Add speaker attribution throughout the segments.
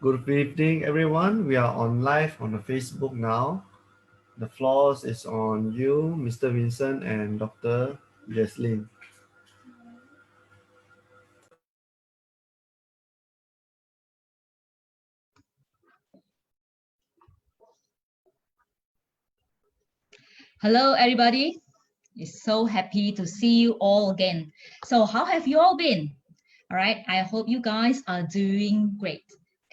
Speaker 1: Good evening, everyone. We are on live on the Facebook now. The floor is on you, Mr. Vincent and Dr. Jaslyn.
Speaker 2: Hello, everybody. It's so happy to see you all again. So how have you all been? All right. I hope you guys are doing great.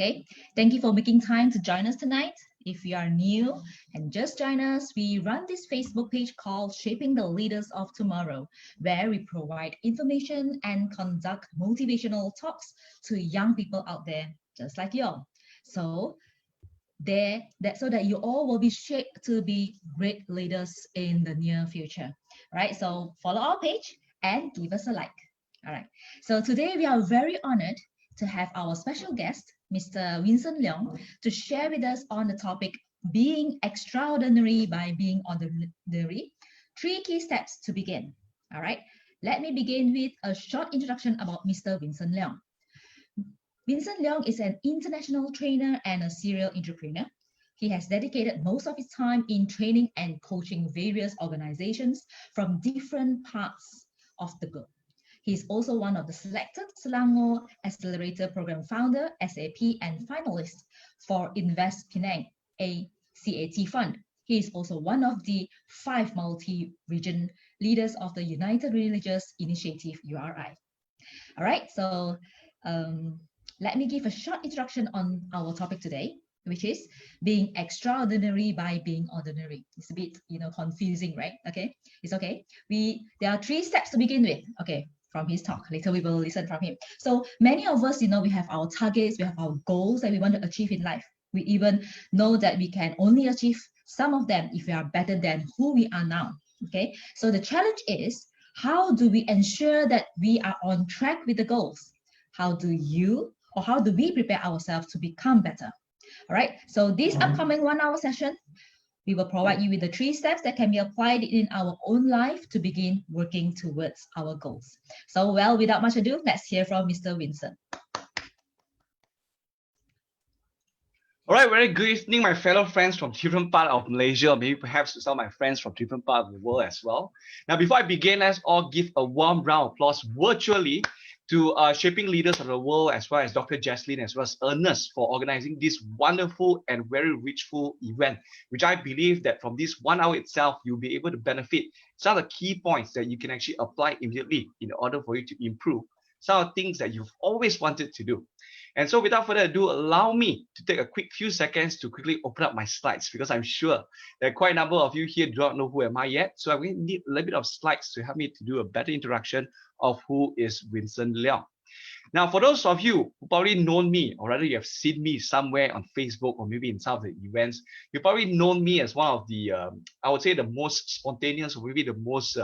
Speaker 2: Okay. Thank you for making time to join us tonight. If you are new and just join us, we run this Facebook page called Shaping the Leaders of Tomorrow, where we provide information and conduct motivational talks to young people out there, just like you all. So so that you all will be shaped to be great leaders in the near future. All right, so follow our page and give us a like. All right, so today we are very honored to have our special guest, Mr. Vincent Leong, to share with us on the topic being extraordinary by being ordinary, 3 key steps to begin. All right, let me begin with a short introduction about Mr. Vincent Leong. Vincent Leong is an international trainer and a serial entrepreneur. He has dedicated most of his time in training and coaching various organizations from different parts of the globe. He is also one of the selected Selangor Accelerator Program founder, SAP, and finalist for Invest Penang, a CAT fund. He is also one of the 5 multi-region leaders of the United Religious Initiative, URI. All right, so let me give a short introduction on our topic today, which is being extraordinary by being ordinary. It's a bit, confusing, right? Okay, it's okay. There are 3 steps to begin with. Okay, from his talk. Later we will listen from him. So many of us, we have our targets, we have our goals that we want to achieve in life. We even know that we can only achieve some of them if we are better than who we are now. Okay, so the challenge is, how do we ensure that we are on track with the goals? How do we prepare ourselves to become better? All right, so this upcoming 1-hour session, we will provide you with the 3 steps that can be applied in our own life to begin working towards our goals. So, well, without much ado, let's hear from Mr. Vincent.
Speaker 3: All right, very good evening, my fellow friends from different part of Malaysia, or maybe perhaps some of my friends from different part of the world as well. Now, before I begin, let's all give a warm round of applause virtually to Shaping Leaders of the World, as well as Dr. Jaslyn, as well as Ernest, for organizing this wonderful and very richful event, which I believe that from this 1 hour itself, you'll be able to benefit some of the key points that you can actually apply immediately in order for you to improve some of the things that you've always wanted to do. And so without further ado, allow me to take a quick few seconds to quickly open up my slides, because I'm sure that quite a number of you here do not know who am I yet. So I'm going to need a little bit of slides to help me to do a better introduction of who is Vincent Leong. Now, for those of you who probably known me, or rather you have seen me somewhere on Facebook or maybe in some of the events, you've probably known me as one of the, I would say the most spontaneous or maybe the most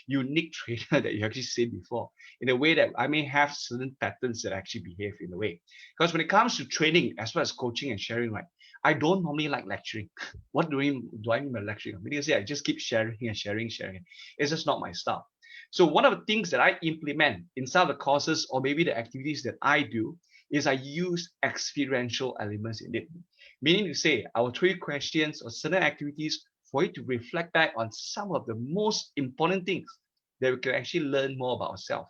Speaker 3: unique trainer that you actually seen before, in a way that I may have certain patterns that actually behave in a way. Because when it comes to training as well as coaching and sharing, right, I don't normally like lecturing. What do I mean by lecturing? I mean, I just keep sharing and sharing. It's just not my style. So one of the things that I implement in some of the courses or maybe the activities that I do is I use experiential elements in it. Meaning to say, I will throw you questions or certain activities for you to reflect back on some of the most important things that we can actually learn more about ourselves.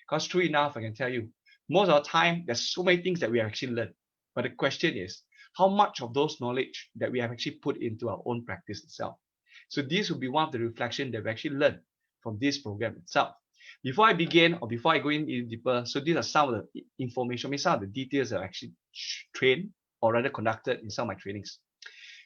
Speaker 3: Because true enough, I can tell you, most of the time, there's so many things that we have actually learned. But the question is, how much of those knowledge that we have actually put into our own practice itself? So this will be one of the reflections that we actually learn from this program itself. Before I begin, or before I go in deeper, so these are some of the information, some of the details that I actually trained or rather conducted in some of my trainings.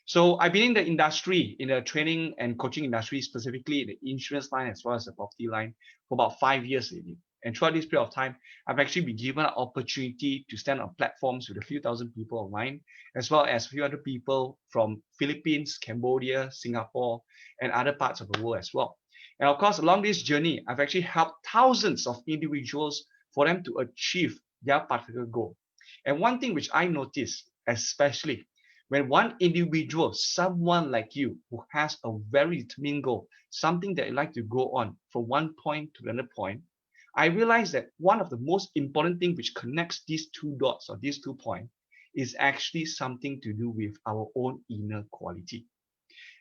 Speaker 3: So I've been in the industry, in the training and coaching industry, specifically in the insurance line as well as the property line, for about 5 years already. And throughout this period of time, I've actually been given an opportunity to stand on platforms with a few thousand people online, as well as a few other people from Philippines, Cambodia, Singapore, and other parts of the world as well. And of course, along this journey, I've actually helped thousands of individuals for them to achieve their particular goal. And one thing which I noticed, especially when one individual, someone like you, who has a very determined goal, something that you like to go on from one point to another point, I realized that one of the most important things which connects these 2 dots or these 2 points is actually something to do with our own inner quality.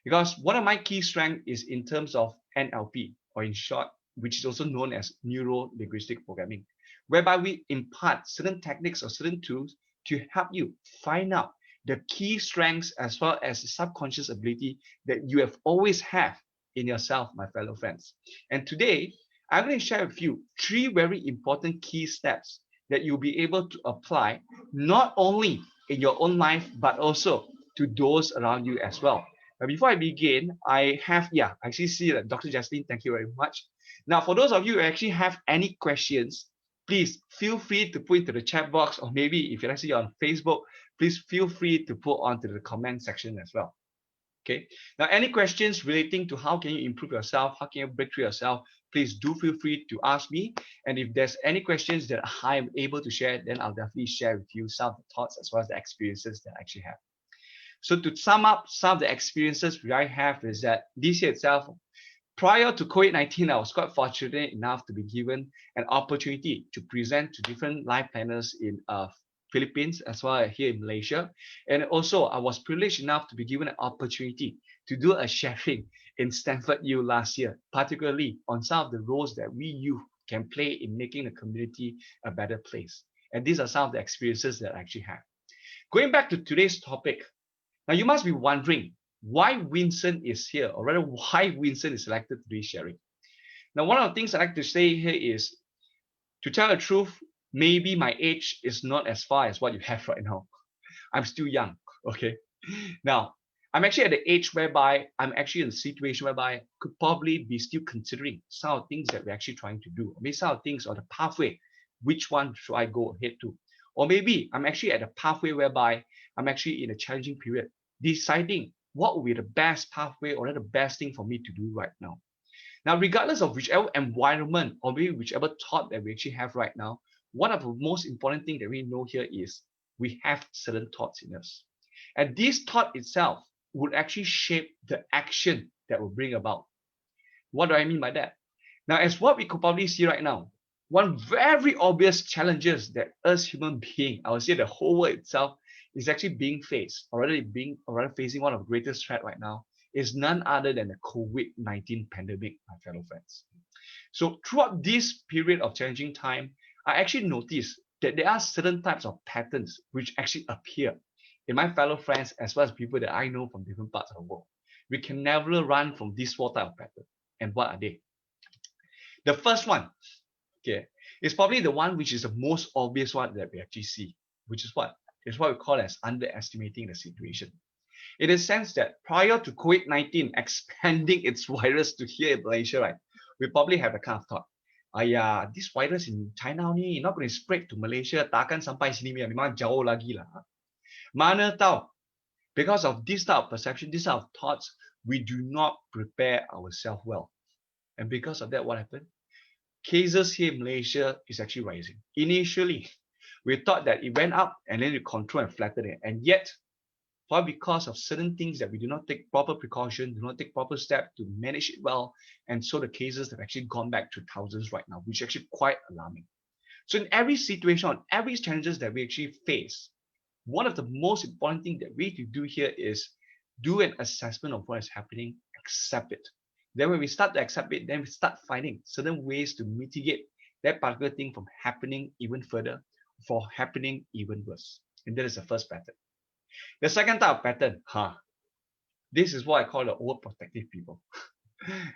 Speaker 3: Because one of my key strengths is in terms of NLP, or in short, which is also known as neuro-linguistic programming, whereby we impart certain techniques or certain tools to help you find out the key strengths as well as the subconscious ability that you have always have in yourself, my fellow friends. And today, I'm going to share with you 3 very important key steps that you'll be able to apply not only in your own life, but also to those around you as well. Now, before I begin, I actually see that Dr. Jaslyn, thank you very much. Now, for those of you who actually have any questions, please feel free to put into the chat box, or maybe if you're actually on Facebook, please feel free to put onto the comment section as well. Okay. Now, any questions relating to how can you improve yourself, how can you break through yourself, please do feel free to ask me. And if there's any questions that I am able to share, then I'll definitely share with you some of the thoughts as well as the experiences that I actually have. So to sum up some of the experiences that I have is that this year itself, prior to COVID-19, I was quite fortunate enough to be given an opportunity to present to different life planners in Philippines as well as here in Malaysia. And also I was privileged enough to be given an opportunity to do a sharing in Stanford U last year, particularly on some of the roles that we youth can play in making the community a better place. And these are some of the experiences that I actually have. Going back to today's topic, now you must be wondering why Vincent is here, or rather why Vincent is selected to do sharing. Now, one of the things I like to say here is, to tell the truth, maybe my age is not as far as what you have right now. I'm still young, okay? Now, I'm actually at the age whereby I'm actually in a situation whereby I could probably be still considering some of the things that we're actually trying to do. Maybe some of the things on the pathway, which one should I go ahead to? Or maybe I'm actually at a pathway whereby I'm actually in a challenging period, deciding what will be the best pathway or the best thing for me to do right now. Now, regardless of whichever environment or maybe whichever thought that we actually have right now, one of the most important things that we know here is we have certain thoughts in us. And this thought itself would actually shape the action that will bring about. What do I mean by that? Now, as what we could probably see right now, one very obvious challenges that us human beings, I would say the whole world itself, is actually being faced, or rather facing one of the greatest threat right now, is none other than the COVID-19 pandemic, my fellow friends. So throughout this period of challenging time, I actually noticed that there are certain types of patterns which actually appear in my fellow friends as well as people that I know from different parts of the world. We can never run from this four type of pattern. And what are they? The first one, okay, is probably the one which is the most obvious one that we actually see, which is what? It's what we call as underestimating the situation. In the sense that prior to COVID-19 expanding its virus to here in Malaysia, right, we probably have a kind of thought, this virus in China only not going to spread to Malaysia, takkan sampai sini memang jauh lagi lah. Mana tahu, because of this type of perception, this type of thoughts, we do not prepare ourselves well. And because of that, what happened? Cases here in Malaysia is actually rising. Initially, we thought that it went up and then it controlled and flattened it. And yet, because of certain things that we do not take proper precaution, do not take proper steps to manage it well, and so the cases have actually gone back to thousands right now, which is actually quite alarming. So in every situation, on every challenges that we actually face, one of the most important things that we need to do here is do an assessment of what is happening, accept it. Then when we start to accept it, then we start finding certain ways to mitigate that particular thing from happening even further, for happening even worse. And that is the first pattern. The second type of pattern, this is what I call the overprotective people.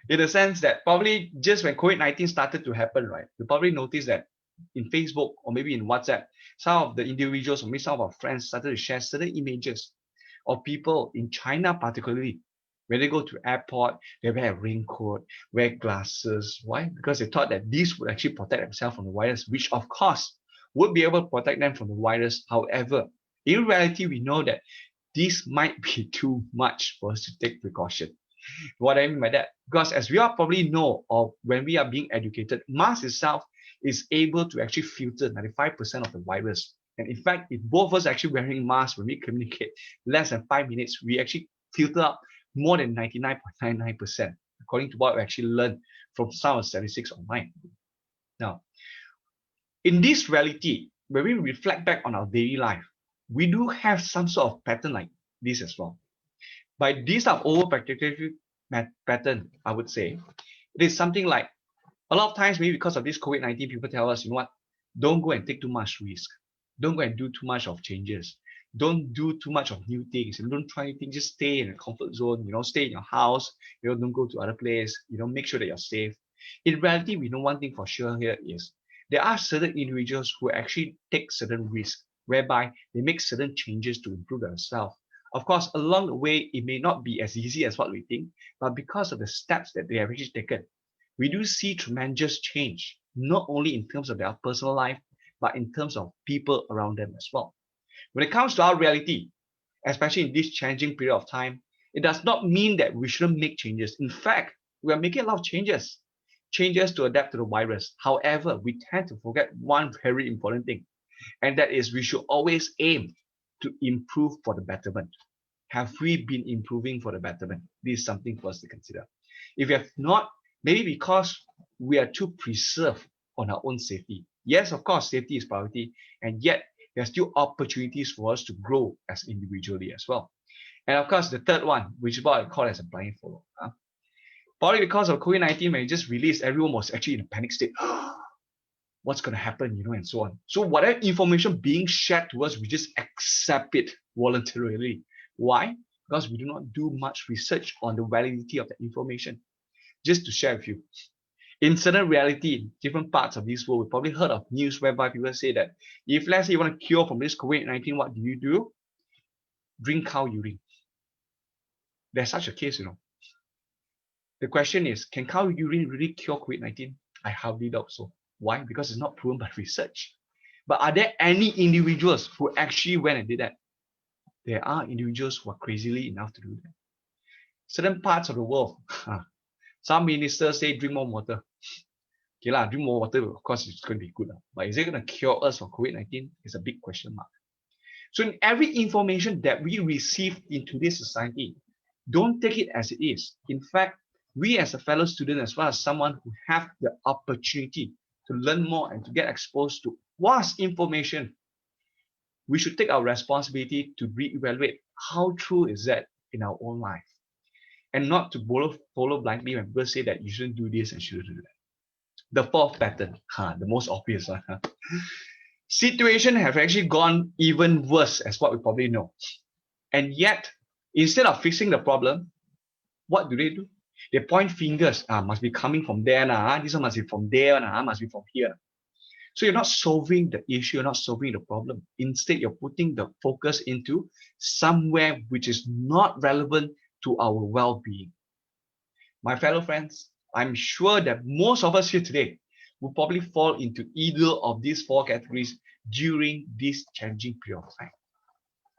Speaker 3: In the sense that probably just when COVID-19 started to happen, right, you probably noticed that in Facebook or maybe in WhatsApp, some of the individuals or maybe some of our friends started to share certain images of people in China particularly. When they go to airport, they wear a raincoat, wear glasses. Why? Because they thought that this would actually protect themselves from the virus, which of course would be able to protect them from the virus. However, in reality, we know that this might be too much for us to take precaution. What I mean by that, because as we all probably know, or when we are being educated, mask itself is able to actually filter 95% of the virus. And in fact, if both of us are actually wearing masks when we communicate less than 5 minutes, we actually filter up more than 99.99%, according to what we actually learned from some of the statistics online. Now, in this reality, when we reflect back on our daily life, we do have some sort of pattern like this as well. By this type of over-protective pattern, I would say, it is something like, a lot of times, maybe because of this COVID-19, people tell us, you know what, don't go and take too much risk. Don't go and do too much of changes. Don't do too much of new things. And don't try anything. Just stay in a comfort zone. Stay in your house. Don't go to other place. Make sure that you're safe. In reality, we know one thing for sure here is there are certain individuals who actually take certain risks, whereby they make certain changes to improve themselves. Of course, along the way, it may not be as easy as what we think, but because of the steps that they have actually taken, we do see tremendous change, not only in terms of their personal life, but in terms of people around them as well. When it comes to our reality, especially in this challenging period of time, it does not mean that we shouldn't make changes. In fact, we are making a lot of changes to adapt to the virus. However, we tend to forget one very important thing, and that is we should always aim to improve for the betterment. Have we been improving for the betterment? This is something for us to consider. If we have not, maybe because we are too preserved on our own safety. Yes, of course, safety is priority, and yet there are still opportunities for us to grow as individually as well. And of course, the third one, which is what I call as a blind follow. Probably because of COVID-19, when it just released, everyone was actually in a panic state. What's going to happen, and so on. So whatever information being shared to us, we just accept it voluntarily. Why? Because we do not do much research on the validity of the information. Just to share with you, in certain reality, in different parts of this world, we probably heard of news whereby people say that if, let's say, you want to cure from this COVID-19, what do? Drink cow urine. There's such a case, The question is, can cow urine really cure COVID-19? I highly doubt so. Why? Because it's not proven by research. But are there any individuals who actually went and did that? There are individuals who are crazily enough to do that. Certain parts of the world, some ministers say drink more water. Okay, drink more water, of course, it's going to be good. But is it going to cure us from COVID-19? It's a big question mark. So in every information that we receive in today's society, don't take it as it is. In fact, we as a fellow student, as well as someone who have the opportunity to learn more and to get exposed to vast information, we should take our responsibility to reevaluate how true is that in our own life, and not to follow blindly when people say that you shouldn't do this and shouldn't do that. The fourth pattern, the most obvious one. Situation have actually gone even worse, as what we probably know. And yet, instead of fixing the problem, what do? They point fingers. Must be coming from there. This one must be from there. Must be from here. So you're not solving the issue, you're not solving the problem. Instead, you're putting the focus into somewhere which is not relevant to our well-being. My fellow friends, I'm sure that most of us here today will probably fall into either of these four categories during this challenging period of time.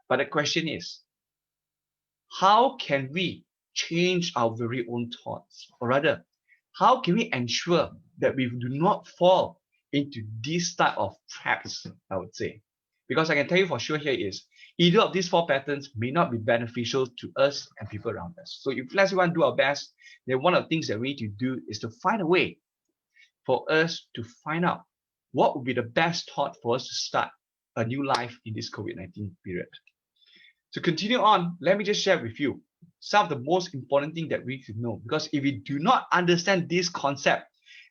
Speaker 3: But the question is, how can we change our very own thoughts? Or rather, how can we ensure that we do not fall into this type of traps, I would say? Because I can tell you for sure here is, either of these four patterns may not be beneficial to us and people around us. So if let's say we want to do our best, then one of the things that we need to do is to find a way for us to find out what would be the best thought for us to start a new life in this COVID-19 period. To continue on, let me just share with you some of the most important things that we need to know. Because if we do not understand this concept,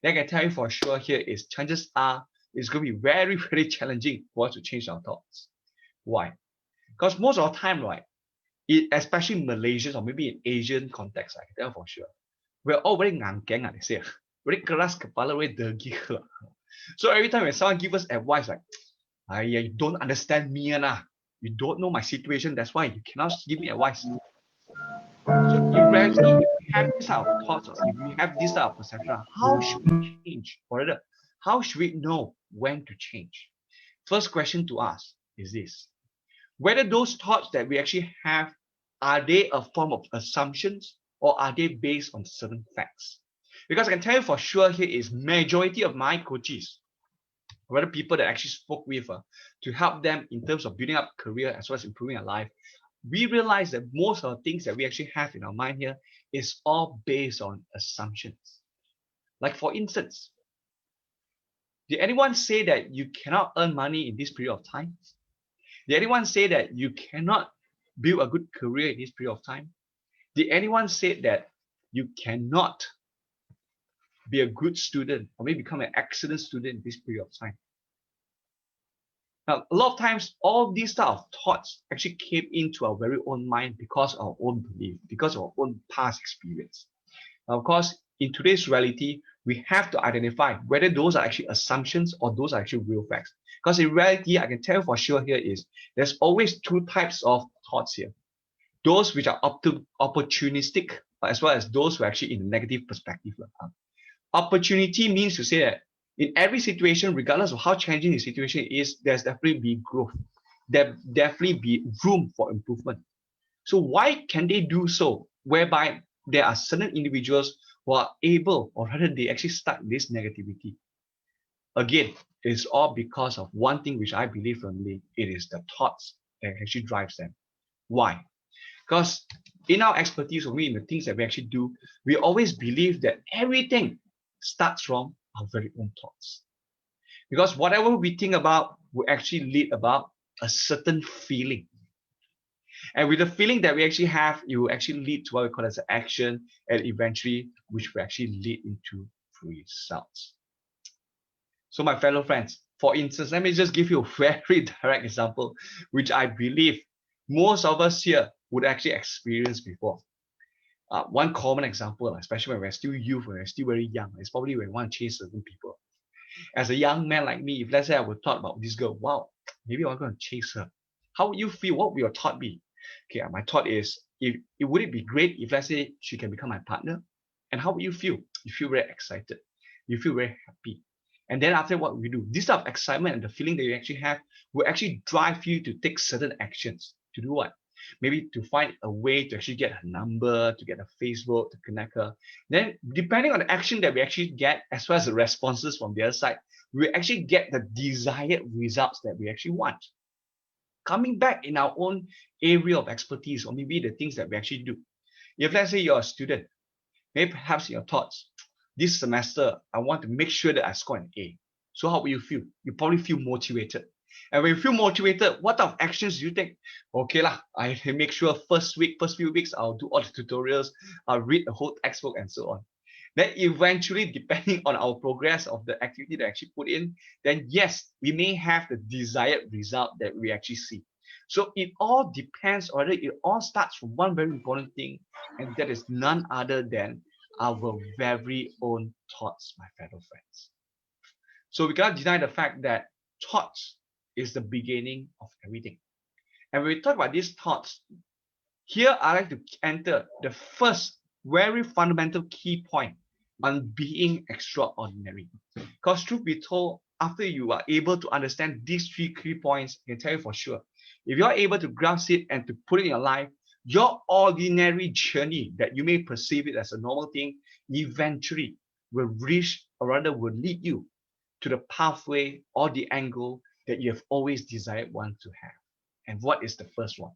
Speaker 3: then I can tell you for sure here is chances are it's going to be very, very challenging for us to change our thoughts. Why? Because most of the time, right, especially in Malaysians or maybe in Asian context, I can tell for sure, we're all very ngangkeng, they say. Very keras kepala, very degil. So every time when someone gives us advice like, you don't understand me, you don't know my situation, that's why you cannot give me advice. So in reality, if we have this type of thoughts, if we have this type of perception, how should we change? Or rather, how should we know when to change? First question to ask is this: whether those thoughts that we actually have, are they a form of assumptions or are they based on certain facts? Because I can tell you for sure here is majority of my coaches, or other people that I actually spoke with to help them in terms of building up career as well as improving their life, we realize that most of the things that we actually have in our mind here is all based on assumptions. Like for instance, did anyone say that you cannot earn money in this period of time? Did anyone say that you cannot build a good career in this period of time? Did anyone say that you cannot be a good student or maybe become an excellent student in this period of time? Now, a lot of times, all these type of thoughts actually came into our very own mind because of our own belief, because of our own past experience. Now, of course, in today's reality, we have to identify whether those are actually assumptions or those are actually real facts. Because in reality, I can tell you for sure here is there's always two types of thoughts here. Those which are opportunistic, as well as those who are actually in a negative perspective. Opportunity means to say that in every situation, regardless of how challenging the situation is, there's definitely be growth. There definitely be room for improvement. So why can they do so? Whereby there are certain individuals who are able, or rather they actually start this negativity. Again, it's all because of one thing which I believe firmly, it is the thoughts that actually drives them. Why? Because in our expertise, or in the things that we actually do, we always believe that everything starts from our very own thoughts. Because whatever we think about will actually lead about a certain feeling. And with the feeling that we actually have, it will actually lead to what we call as an action, and eventually, which will actually lead into results. So my fellow friends, for instance, let me just give you a very direct example, which I believe most of us here would actually experience before. One common example, especially when we're still youth, when we're still very young, is probably when we want to chase certain people. As a young man like me, if let's say I would thought about this girl, wow, maybe I'm going to chase her. How would you feel? What would your thought be? Okay, my thought is, would it be great if let's say she can become my partner? And how would you feel? You feel very excited. You feel very happy. And then after what we do, this type of excitement and the feeling that you actually have will actually drive you to take certain actions. To do what? Maybe to find a way to actually get her number, to get her Facebook, to connect her. Then depending on the action that we actually get, as well as the responses from the other side, we actually get the desired results that we actually want. Coming back in our own area of expertise, or maybe the things that we actually do. If let's say you're a student, maybe perhaps in your thoughts, this semester, I want to make sure that I score an A. So how will you feel? You probably feel motivated. And when you feel motivated, what type of actions do you take? Okay lah, I make sure first few weeks, I'll do all the tutorials, I'll read the whole textbook and so on. Then eventually, depending on our progress of the activity that I actually put in, then yes, we may have the desired result that we actually see. So it all depends, or it all starts from one very important thing, and that is none other than our very own thoughts, my fellow friends. So we cannot deny the fact that thoughts is the beginning of everything. And when we talk about these thoughts, here I like to enter the first very fundamental key point on being extraordinary. Because truth be told, after you are able to understand these three key points, I can tell you for sure, if you're able to grasp it and to put it in your life, your ordinary journey that you may perceive it as a normal thing, eventually will reach, or rather will lead you to the pathway or the angle that you have always desired one to have. And what is the first one?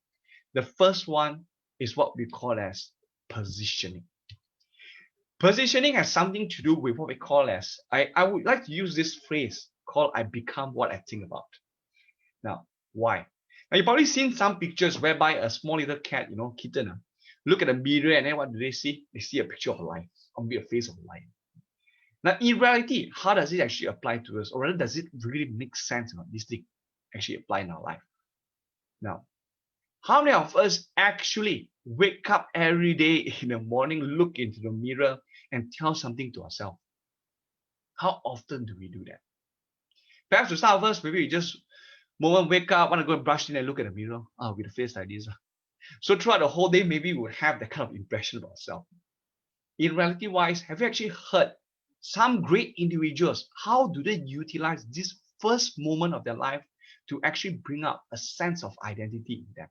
Speaker 3: The first one is what we call as positioning. Positioning has something to do with what we call as, I would like to use this phrase called I become what I think about. Now, why? Now, you've probably seen some pictures whereby a small little cat, kitten, look at the mirror and then what do they see? They see a picture of a lion, or maybe a face of a lion. Now, in reality, how does it actually apply to us? Or rather, does it really make sense about this thing actually apply in our life? Now, how many of us actually wake up every day in the morning, look into the mirror and tell something to ourselves? How often do we do that? Perhaps to some of us, maybe we just moment wake up, want to go and brush in and look at the mirror, with a face like this. So throughout the whole day, maybe we would have that kind of impression of ourselves. In reality wise, have you actually heard some great individuals, how do they utilize this first moment of their life to actually bring up a sense of identity in them?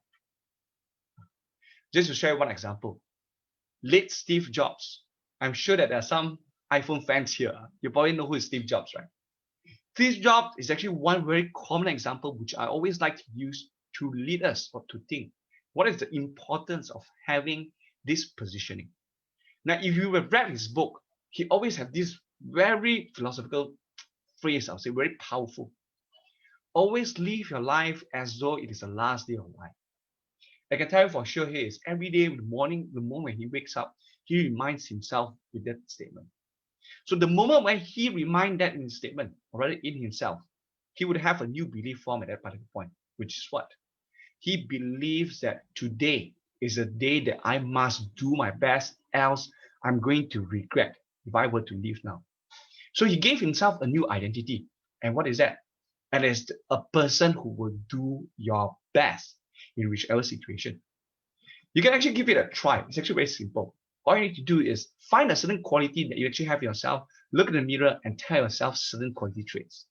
Speaker 3: Just to share one example, late Steve Jobs. I'm sure that there are some iPhone fans here. You probably know who is Steve Jobs, right? Steve Jobs is actually one very common example which I always like to use to lead us or to think. What is the importance of having this positioning? Now, if you have read his book, he always have this very philosophical phrase, I would say very powerful. Always live your life as though it is the last day of life. I can tell you for sure here is every day in the morning, the moment he wakes up, he reminds himself with that statement. So the moment when he reminds that in his statement, or rather in himself, he would have a new belief form at that particular point, which is what? He believes that today is a day that I must do my best, else I'm going to regret if I were to leave now. So he gave himself a new identity. And what is that? And it's a person who will do your best in whichever situation. You can actually give it a try. It's actually very simple. All you need to do is find a certain quality that you actually have in yourself, look in the mirror and tell yourself certain quality traits.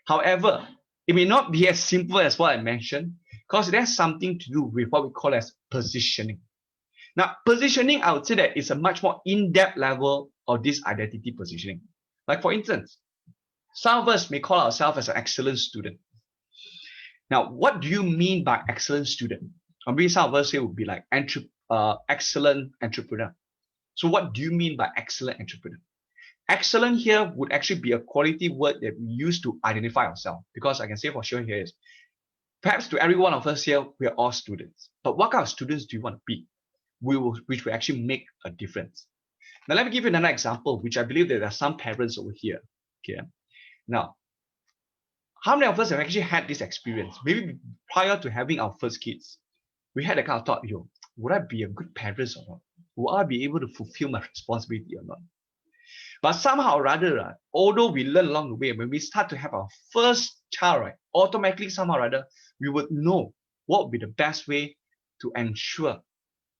Speaker 3: However, it may not be as simple as what I mentioned, because it has something to do with what we call as positioning. Now, positioning, I would say that is a much more in-depth level of this identity positioning. Like for instance, some of us may call ourselves as an excellent student. Now, what do you mean by excellent student? Or maybe some of us here would be like excellent entrepreneur. So what do you mean by excellent entrepreneur? Excellent here would actually be a quality word that we use to identify ourselves, because I can say for sure here is, perhaps to every one of us here, we are all students. But what kind of students do you want to be? Which will actually make a difference. Now, let me give you another example, which I believe that there are some parents over here. Okay. Now, how many of us have actually had this experience? Maybe prior to having our first kids, we had a kind of thought, would I be a good parent or not? Will I be able to fulfill my responsibility or not? But somehow or rather, although we learn along the way, when we start to have our first child, right, automatically somehow or rather, we would know what would be the best way to ensure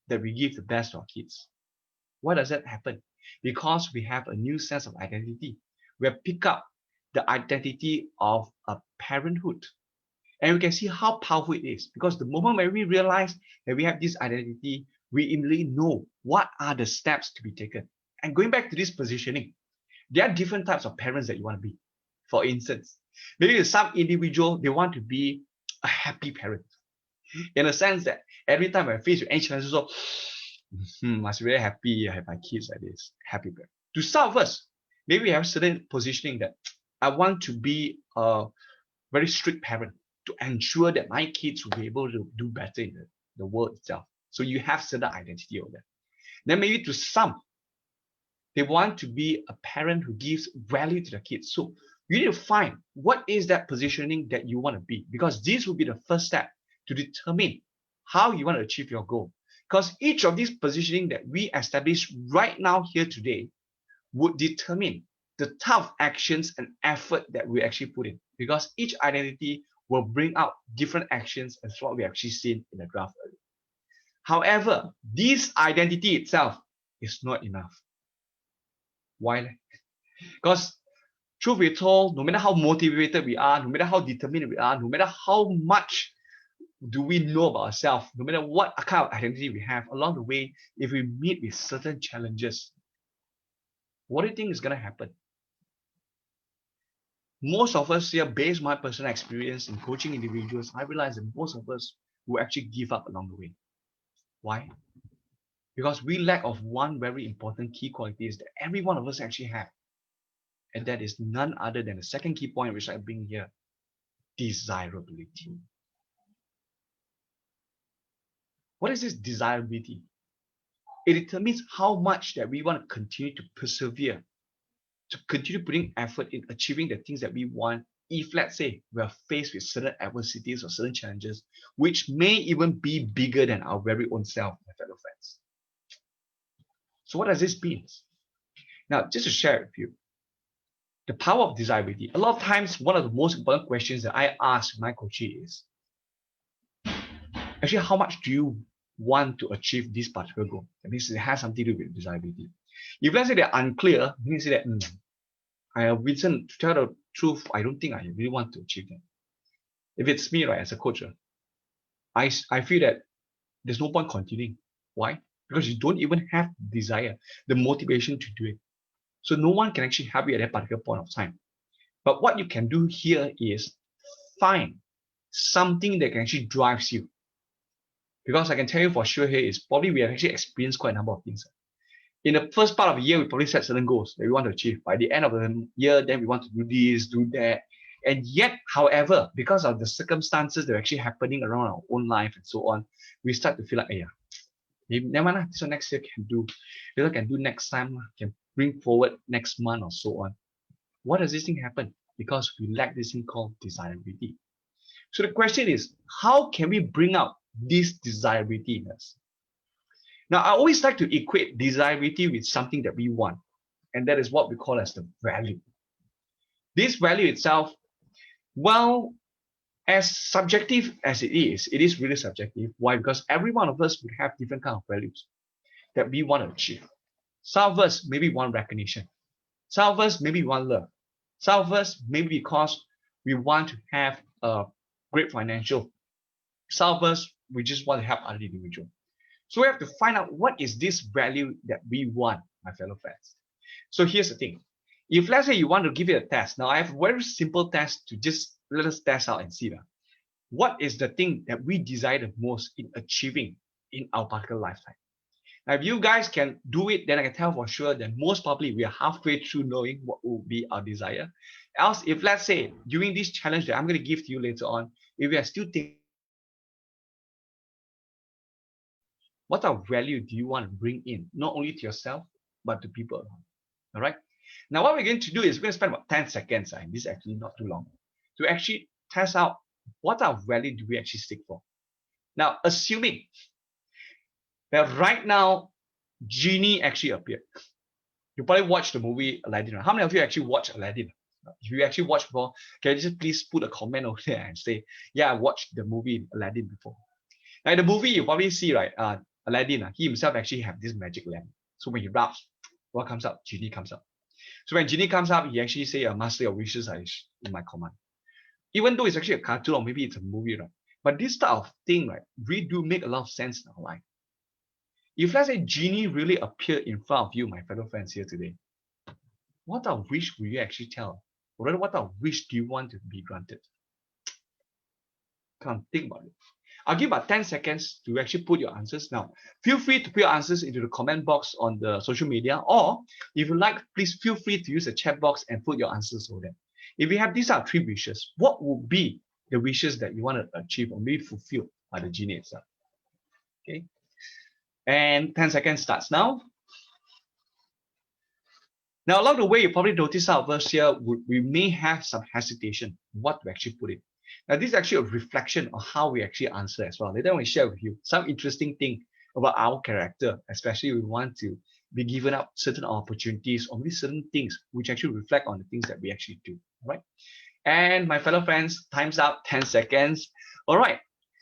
Speaker 3: that we give the best to our kids. Why does that happen? Because we have a new sense of identity. We have picked up the identity of a parenthood. And we can see how powerful it is, because the moment when we realize that we have this identity, we immediately know what are the steps to be taken. And going back to this positioning, there are different types of parents that you want to be. For instance, maybe some individual, they want to be a happy parent. In a sense that every time I face with any challenges, must be very happy I have my kids like this, happy parent. To some of us, maybe we have certain positioning that I want to be a very strict parent to ensure that my kids will be able to do better in the world itself. So you have certain identity over there. Then maybe to some, they want to be a parent who gives value to the kids. So you need to find what is that positioning that you want to be, because this will be the first step to determine how you want to achieve your goal. Because each of these positioning that we establish right now here today would determine the type of actions and effort that we actually put in. Because each identity will bring out different actions as what we actually seen in the graph earlier. However, this identity itself is not enough. Why? Because truth be told, no matter how motivated we are, no matter how determined we are, no matter how much do we know about ourselves, no matter what kind of identity we have, along the way, if we meet with certain challenges, what do you think is going to happen? Most of us here, based on my personal experience in coaching individuals, I realize that most of us will actually give up along the way. Why? Because we lack of one very important key quality is that every one of us actually have. And that is none other than the second key point which I bring here, desirability. What is this desirability? It determines how much that we want to continue to persevere, to continue putting effort in achieving the things that we want, if let's say we are faced with certain adversities or certain challenges, which may even be bigger than our very own self, my fellow friends. So what does this mean? Now, just to share with you, the power of desirability. A lot of times, one of the most important questions that I ask my coachee is, actually, how much do you want to achieve this particular goal? That means it has something to do with desirability. If let's say they're unclear, you can say that, Vincent, to tell the truth, I don't think I really want to achieve that. If it's me, right, as a coach, I feel that there's no point continuing. Why? Because you don't even have the desire, the motivation to do it. So no one can actually help you at that particular point of time. But what you can do here is find something that can actually drives you. Because I can tell you for sure here is probably we have actually experienced quite a number of things. In the first part of the year, we probably set certain goals that we want to achieve. By the end of the year, then we want to do this, do that. And yet, however, because of the circumstances that are actually happening around our own life and so on, we start to feel like, hey, maybe never mind, this one next year can do. This one can do next time, can bring forward next month or so on. What does this thing happen? Because we lack this thing called desirability. So the question is, how can we bring out this desirability in us? Now, I always like to equate desirability with something that we want, and that is what we call as the value. This value itself, well, as subjective as it is really subjective. Why? Because every one of us would have different kind of values that we want to achieve. Some of us maybe want recognition. Some of us maybe want love. Some of us maybe because we want to have a great financial. Some of us, we just want to help other individuals. So we have to find out what is this value that we want, my fellow friends. So here's the thing. If let's say you want to give it a test, now I have a very simple test to just let us test out and see that. What is the thing that we desire the most in achieving in our particular lifetime? Now, if you guys can do it, then I can tell for sure that most probably we are halfway through knowing what will be our desire. Else, if let's say during this challenge that I'm going to give to you later on, if we are still thinking, what our value do you want to bring in, not only to yourself, but to people around? All right. Now, what we're going to do is we're going to spend about 10 seconds, and this is actually not too long, to actually test out what our value do we actually stick for. Now, assuming that right now, Genie actually appeared. You probably watched the movie Aladdin. Right? How many of you actually watched Aladdin? If you actually watched before, can you just please put a comment over there and say, yeah, I watched the movie Aladdin before. Now, in the movie, you probably see, right, Aladdin, he himself actually have this magic lamp. So when he rubs, what comes up? Genie comes up. So when Genie comes up, he actually say, master, your wishes are in my command. Even though it's actually a cartoon or maybe it's a movie, right? But this type of thing, right, we do make a lot of sense in our life. If let's say Genie really appeared in front of you, my fellow friends here today, what our wish will you actually tell? Or rather, what our wish do you want to be granted? Come think about it. I'll give about 10 seconds to actually put your answers. Now, feel free to put your answers into the comment box on the social media, or if you like, please feel free to use the chat box and put your answers over there. If you have these are 3 wishes, what would be the wishes that you want to achieve or maybe fulfill by the Genie itself? Okay. And 10 seconds starts now. Now, along the way, you probably notice some of us here, we may have some hesitation what to actually put in. Now, this is actually a reflection of how we actually answer as well. Later, I will share with you some interesting thing about our character, especially we want to be given up certain opportunities or maybe certain things which actually reflect on the things that we actually do. All right. And my fellow friends, time's up, 10 seconds. All right.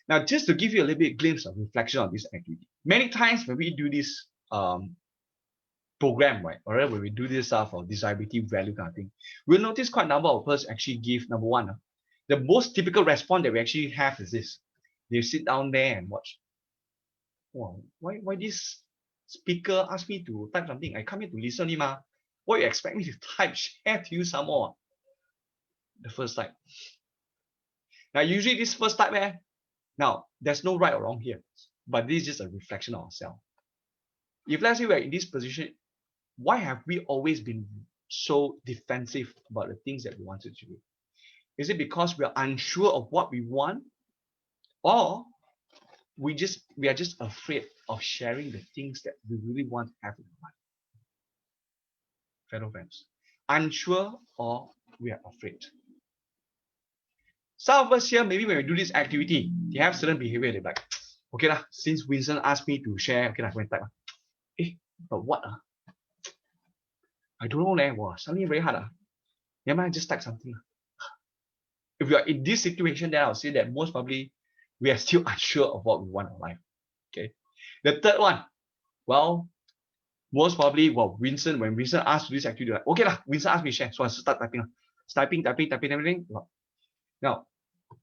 Speaker 3: Now, just to give you a little bit glimpse of reflection on this activity. Many times when we do this program, right, or when we do this for desirability value kind of thing, we'll notice quite a number of us actually give number one. The most typical response that we actually have is this. They sit down there and watch. Wow, why this speaker asked me to type something? I come here to listen only, ma. What you expect me to type? Share to you some more. The first type. Now, usually this first type, now, there's no right or wrong here, but this is just a reflection of ourselves. If let's say we're in this position, why have we always been so defensive about the things that we wanted to do? Is it because we are unsure of what we want, or we are just afraid of sharing the things that we really want to have in our life? Fellow friends, unsure or we are afraid. Some of us here, maybe when we do this activity, they have certain behavior. They're like, okay lah, since Vincent asked me to share, okay lah, go and type. But what? I don't know, wow, suddenly very hard. Never mind, just type something. If we are in this situation, then I'll say that most probably we are still unsure of what we want in life. Okay. The third one, well, most probably, Vincent, when Vincent asked to do this activity, like, okay lah, Vincent asked me to share, so I start typing. Typing, everything. Now,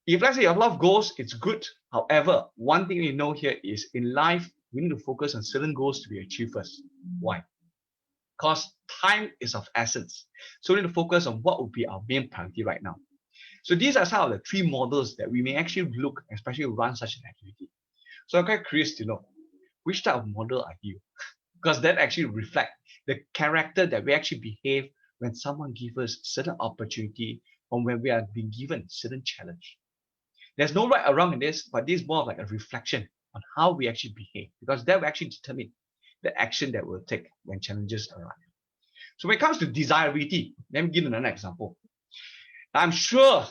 Speaker 3: if let's say you have a lot of goals, it's good. However, one thing you know here is in life, we need to focus on certain goals to be achieved first. Why? Because time is of essence. So we need to focus on what would be our main priority right now. So these are some of the 3 models that we may actually look, especially run such an activity. So I'm quite curious to know, which type of model are you? Because that actually reflects the character that we actually behave when someone gives us certain opportunity or when we are being given certain challenge. There's no right or wrong in this, but this is more of like a reflection on how we actually behave, because that will actually determine the action that we'll take when challenges arise. So when it comes to desirability, let me give another example. I'm sure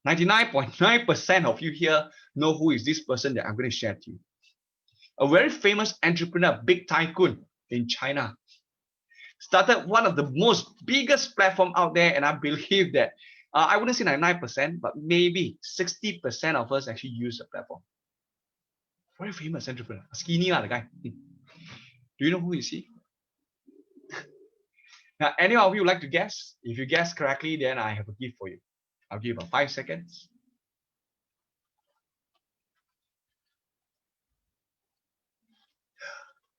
Speaker 3: 99.9% of you here know who is this person that I'm going to share to you. A very famous entrepreneur, big tycoon in China. Started one of the most biggest platform out there, and I believe that I wouldn't say 99%, but maybe 60% of us actually use the platform. Very famous entrepreneur, skinny the guy. Do you know who is he? Now, any of you like to guess? If you guess correctly, then I have a gift for you. I'll give you 5 seconds.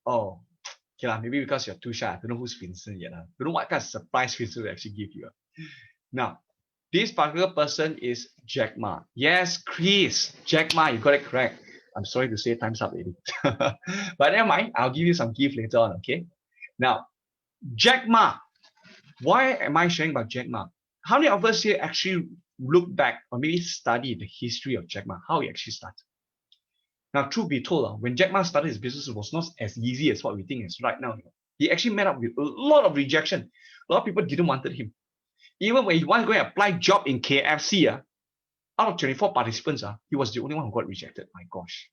Speaker 3: Oh, okay, maybe because you're too shy. I don't know who's Vincent yet. I don't know what kind of surprise Vincent will actually give you. Now, this particular person is Jack Ma. Yes, Chris. Jack Ma, you got it correct. I'm sorry to say time's up, lady. But never mind, I'll give you some gift later on, okay? Now, Jack Ma. Why am I sharing about Jack Ma? How many of us here actually look back or maybe study the history of Jack Ma, how he actually started? Now, truth be told, when Jack Ma started his business, it was not as easy as what we think is right now. He actually met up with a lot of rejection. A lot of people didn't want him. Even when he wanted to go and apply job in KFC, out of 24 participants, he was the only one who got rejected. My gosh.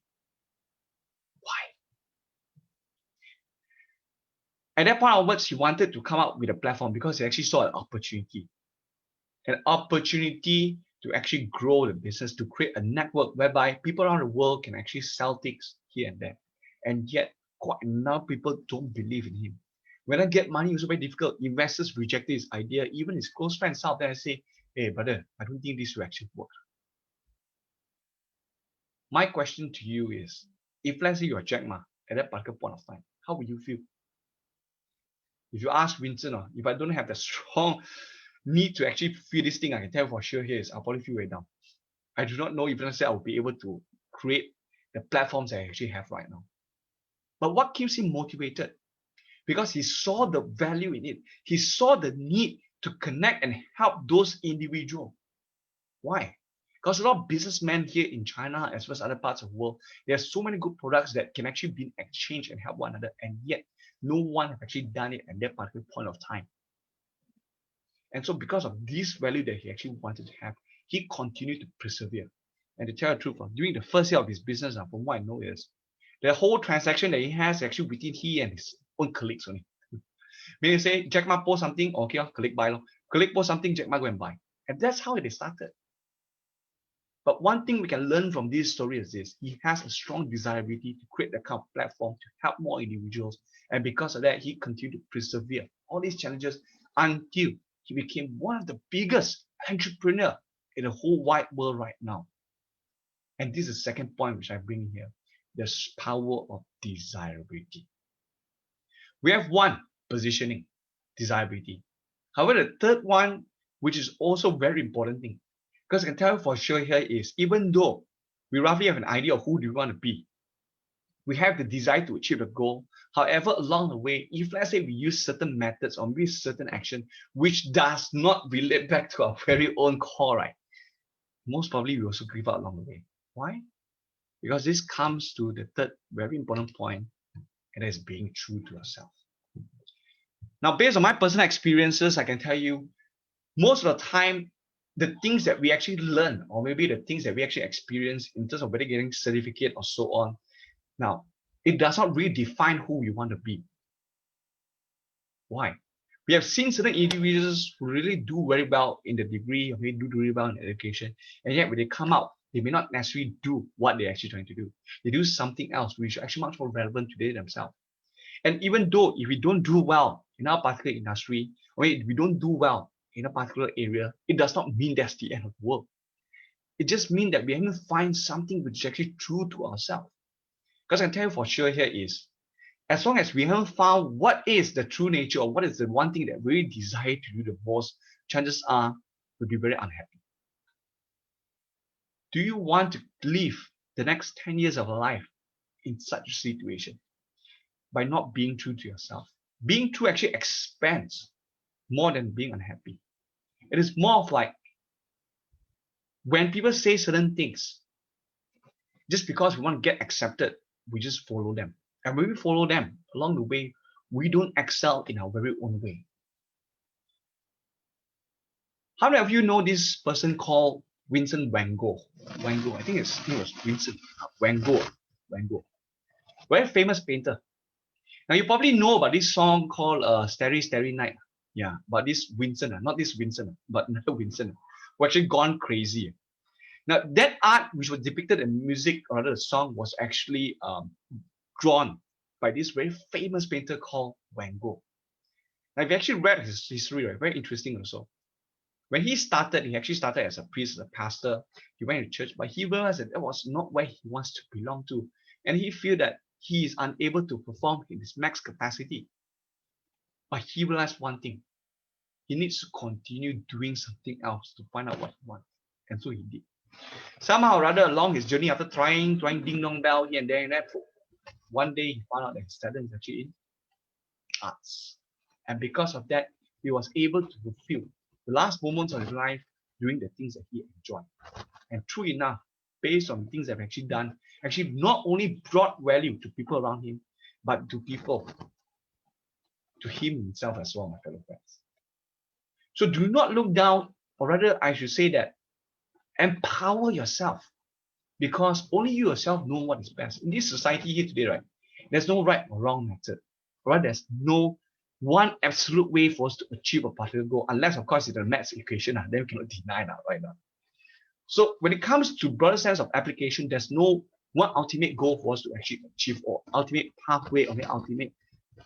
Speaker 3: Why? At that point onwards, he wanted to come up with a platform because he actually saw an opportunity. An opportunity to actually grow the business, to create a network whereby people around the world can actually sell things here and there. And yet, quite enough people don't believe in him. When I get money, it's very difficult. Investors rejected his idea. Even his close friends out there say, hey, brother, I don't think this will actually work. My question to you is, if let's say you're Jack Ma at that particular point of time, how will you feel? If you ask Vincent, if I don't have the strong need to actually feel this thing, I can tell for sure here is I'll probably feel way down. I do not know if let's say I'll be able to create the platforms I actually have right now. But what keeps him motivated? Because he saw the value in it. He saw the need to connect and help those individuals. Why? Because a lot of businessmen here in China, as well as other parts of the world, there are so many good products that can actually be exchanged and help one another, and yet no one has actually done it at that particular point of time. And so because of this value that he actually wanted to have, he continued to persevere. And to tell the truth, during the first year of his business, from what I know is, the whole transaction that he has actually between he and his own colleagues only. Meaning say, Jack Ma post something, okay, colleague buy. Colleague post something, Jack Ma go and buy. And that's how it started. But one thing we can learn from this story is this. He has a strong desirability to create that kind of platform to help more individuals. And because of that, he continued to persevere all these challenges until he became one of the biggest entrepreneurs in the whole wide world right now. And this is the second point which I bring here. The power of desirability. We have one, positioning, desirability. However, the third one, which is also very important thing, because I can tell you for sure here is, even though we roughly have an idea of who do we want to be, we have the desire to achieve the goal. However, along the way, if let's say we use certain methods or maybe certain action, which does not relate back to our very own core, right? Most probably we also give up along the way. Why? Because this comes to the third very important point, and that is being true to yourself. Now, based on my personal experiences, I can tell you, most of the time, the things that we actually learn, or maybe the things that we actually experience in terms of whether getting certificate or so on, now, it does not really define who we want to be. Why? We have seen certain individuals who really do very well in the degree, or maybe do really well in education, and yet when they come out, they may not necessarily do what they're actually trying to do. They do something else which is actually much more relevant to they themselves. And even though if we don't do well in our particular industry, or if we don't do well in a particular area, it does not mean that's the end of the world. It just means that we have to find something which is actually true to ourselves. Because I can tell you for sure here is, as long as we haven't found what is the true nature or what is the one thing that we desire to do the most, chances are we'll be very unhappy. Do you want to live the next 10 years of your life in such a situation? By not being true to yourself. Being true actually expands more than being unhappy. It is more of like when people say certain things, just because we want to get accepted, we just follow them. And when we follow them along the way, we don't excel in our very own way. How many of you know this person called Vincent Van Gogh? Van Gogh, I think his name was Vincent Van Gogh. Van Gogh. Very famous painter. Now you probably know about this song called Starry Starry Night. Yeah, but this Vincent, not this Vincent, but another Vincent, who actually gone crazy. Now that art which was depicted in music, or rather the song, was actually drawn by this very famous painter called Van Gogh. Now if you actually read his history, right, very interesting also. When he actually started as a priest, as a pastor. He went to church, but he realized that was not where he wants to belong to. And he feel that he is unable to perform in his max capacity. But he realized one thing. He needs to continue doing something else to find out what he wants. And so he did. Somehow or other, along his journey, after trying ding dong bell here and there and that, one day he found out that his talent is actually in arts. And because of that, he was able to fulfill the last moments of his life doing the things that he enjoyed. And true enough, based on things that I've actually done, actually not only brought value to people around him, but to people, to him himself as well, my fellow friends. So do not look down, or rather I should say that empower yourself, because only you yourself know what is best. In this society here today, right, there's no right or wrong method. Right? There's no one absolute way for us to achieve a particular goal, unless of course it's a maths equation, then we cannot deny that right now. So when it comes to broader sense of application, there's no one ultimate goal for us to actually achieve, or ultimate pathway, or the ultimate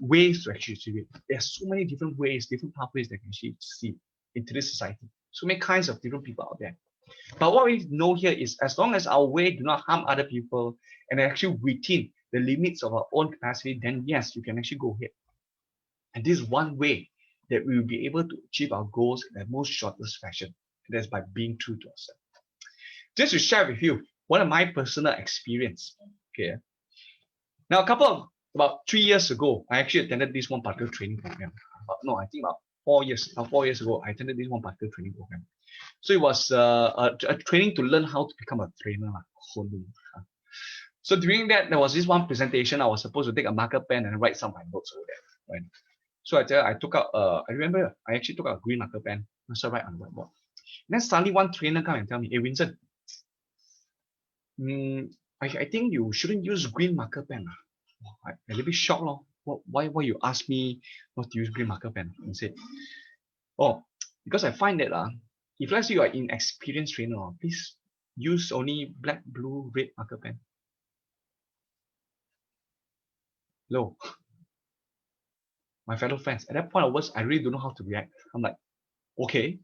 Speaker 3: ways to actually achieve it. There's so many different ways, different pathways that can actually see into this society. So many kinds of different people out there. But what we know here is, as long as our way do not harm other people and actually within the limits of our own capacity, then yes, you can actually go ahead. And this is one way that we will be able to achieve our goals in the most shortest fashion. And that's by being true to ourselves. Just to share with you one of my personal experience. Okay. Now, about 3 years ago, I actually attended this one particular training program. I think about 4 years. 4 years ago, I attended this one particular training program. So it was a training to learn how to become a trainer. So during that, there was this one presentation. I was supposed to take a marker pen and write some of my notes over there. Right? So I took out, I remember I actually took out a green marker pen and started write on the whiteboard. And then suddenly one trainer come and tell me, hey Vincent, I think you shouldn't use green marker pen. I'm a little bit shocked. Why you ask me not to use green marker pen? And said, because I find that if let's say you are an inexperienced trainer, please use only black, blue, red marker pen. Low. My fellow friends, at that point of words, I really don't know how to react. I'm like, okay,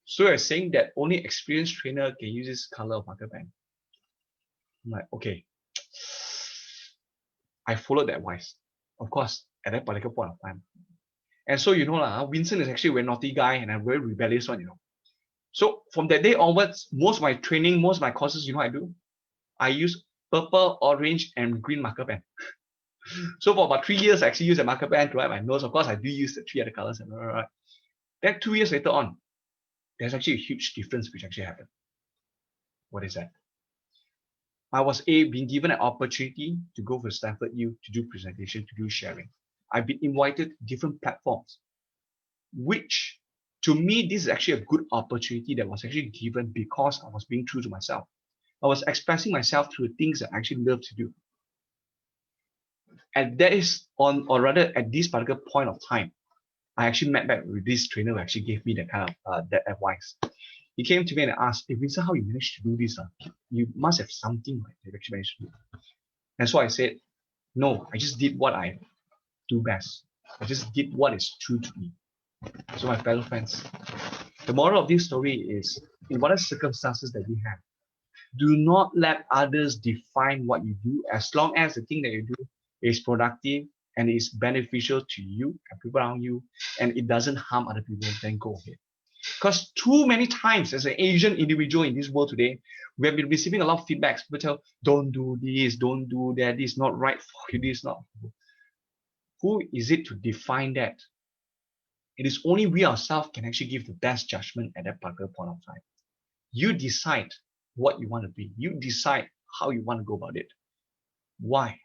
Speaker 3: so you're saying that only experienced trainer can use this color of marker pen. I'm like, okay. I followed that advice, of course, at that particular point of time. And so, Vincent is actually a very naughty guy and a very rebellious one, So from that day onwards, most of my training, most of my courses, what I do? I use purple, orange, and green marker pen. So for about 3 years, I actually use a marker pen to write my notes. Of course, I do use the 3 other colors. Then 2 years later on, there's actually a huge difference which actually happened. What is that? I was being given an opportunity to go for Stanford U to do presentation, to do sharing. I've been invited to different platforms, which to me, this is actually a good opportunity that was actually given because I was being true to myself. I was expressing myself through things that I actually love to do. And that is at this particular point of time, I actually met back with this trainer who actually gave me that kind of that advice. He came to me and asked, hey, Vincent, how you managed to do this? You must have something that you actually managed to do. And so I said, no, I just did what I do best. I just did what is true to me. So my fellow friends, the moral of this story is, in whatever circumstances that we have, do not let others define what you do, as long as the thing that you do is productive and is beneficial to you and people around you, and it doesn't harm other people, then go ahead. Because too many times, as an Asian individual in this world today, we have been receiving a lot of feedbacks. People tell, don't do this, don't do that, this is not right for you, this is not. Who is it to define that? It is only we ourselves can actually give the best judgment at that particular point of time. You decide what you want to be. You decide how you want to go about it. Why?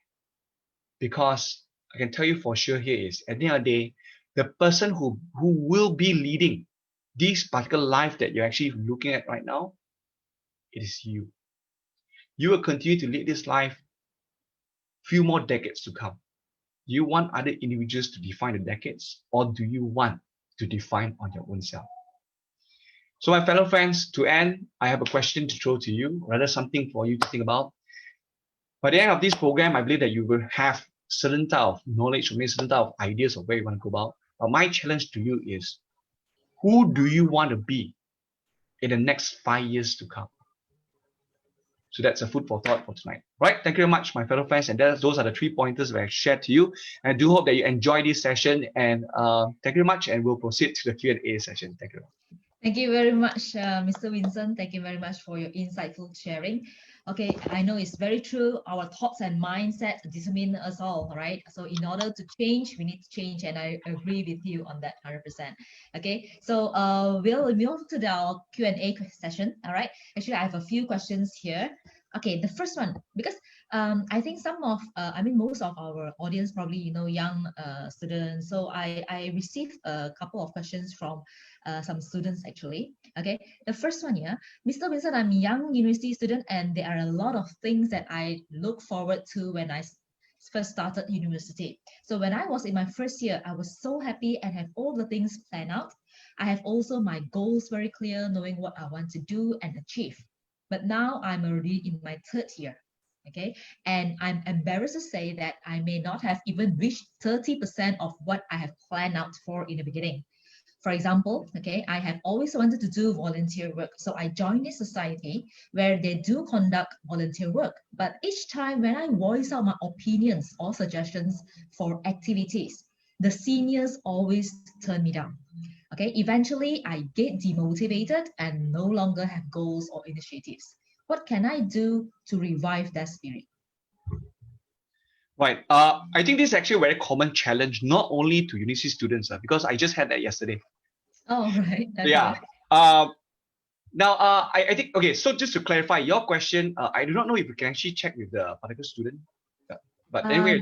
Speaker 3: Because I can tell you for sure here is, at the end of the day, the person who will be leading this particular life that you're actually looking at right now, it is you. You will continue to lead this life few more decades to come. Do you want other individuals to define the decades, or do you want to define on your own self? So my fellow friends, to end, I have a question to throw to you, rather something for you to think about. By the end of this program, I believe that you will have certain type of knowledge, or maybe certain type of ideas of where you want to go about. But my challenge to you is, who do you want to be in the next 5 years to come? So that's a food for thought for tonight. Right? Thank you very much, my fellow friends. And those are the 3 pointers that I shared to you. And I do hope that you enjoy this session. And thank you very much. And we'll proceed to the Q&A session. Thank you.
Speaker 2: Thank you very much, Mr. Vincent. Thank you very much for your insightful sharing. Okay, I know it's very true. Our thoughts and mindset determine us all, right? So in order to change, we need to change, and I agree with you on that 100%. Okay, so we'll move to the Q&A session. All right. Actually, I have a few questions here. Okay, the first one, because I think most of our audience probably, young students. So I received a couple of questions from some students actually. Okay, the first one here, Mr. Vincent, I'm a young university student, and there are a lot of things that I look forward to when I first started university. So when I was in my first year, I was so happy and have all the things planned out. I have also my goals very clear, knowing what I want to do and achieve. But now I'm already in my third year. Okay, and I'm embarrassed to say that I may not have even reached 30% of what I have planned out for in the beginning. For example, okay, I have always wanted to do volunteer work. So I joined a society where they do conduct volunteer work. But each time when I voice out my opinions or suggestions for activities, the seniors always turn me down. Okay, eventually I get demotivated and no longer have goals or initiatives. What can I do to revive that spirit?
Speaker 3: Right. I think this is actually a very common challenge, not only to university students, because I just had that yesterday.
Speaker 2: Oh, right. Okay.
Speaker 3: Yeah. Now, I think, okay, so just to clarify your question, I do not know if you can actually check with the particular student. But anyway,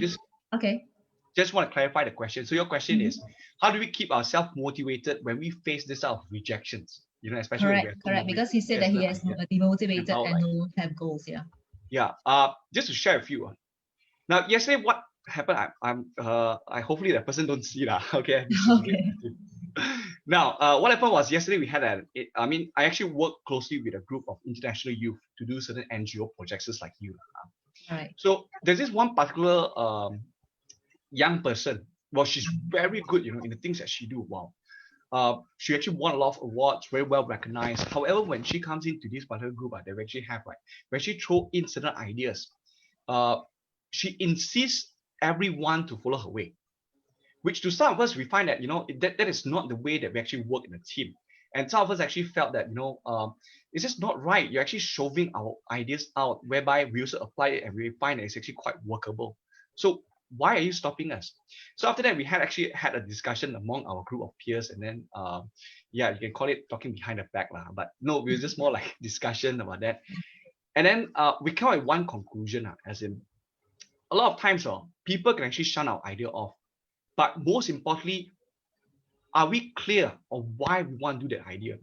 Speaker 2: okay.
Speaker 3: Just want to clarify the question. So your question is, how do we keep ourselves motivated when we face this sort of rejections? Especially when we're
Speaker 2: correct. Because he said that he has demotivated and no have goals. Yeah.
Speaker 3: Yeah. Just to share with you. Now, yesterday, what happened? I hopefully that person don't see that. Okay.
Speaker 2: Okay.
Speaker 3: Now, what happened was yesterday we had I actually worked closely with a group of international youth to do certain NGO projects just like you.
Speaker 2: Right.
Speaker 3: So there's this one particular young person. Well, she's very good, in the things that she do. Wow. She actually won a lot of awards, very well recognized. However, when she comes into this particular group, they actually have when she throw in certain ideas, she insists everyone to follow her way. Which to some of us, we find that, that is not the way that we actually work in a team. And some of us actually felt that, it's just not right. You're actually shoving our ideas out, whereby we also apply it and we find that it's actually quite workable. So why are you stopping us? So after that, we had actually had a discussion among our group of peers, and then, you can call it talking behind the back, but no, we were just more like discussion about that. And then we come up with one conclusion, as in, a lot of times, people can actually shun our idea off. But most importantly, are we clear on why we want to do that idea?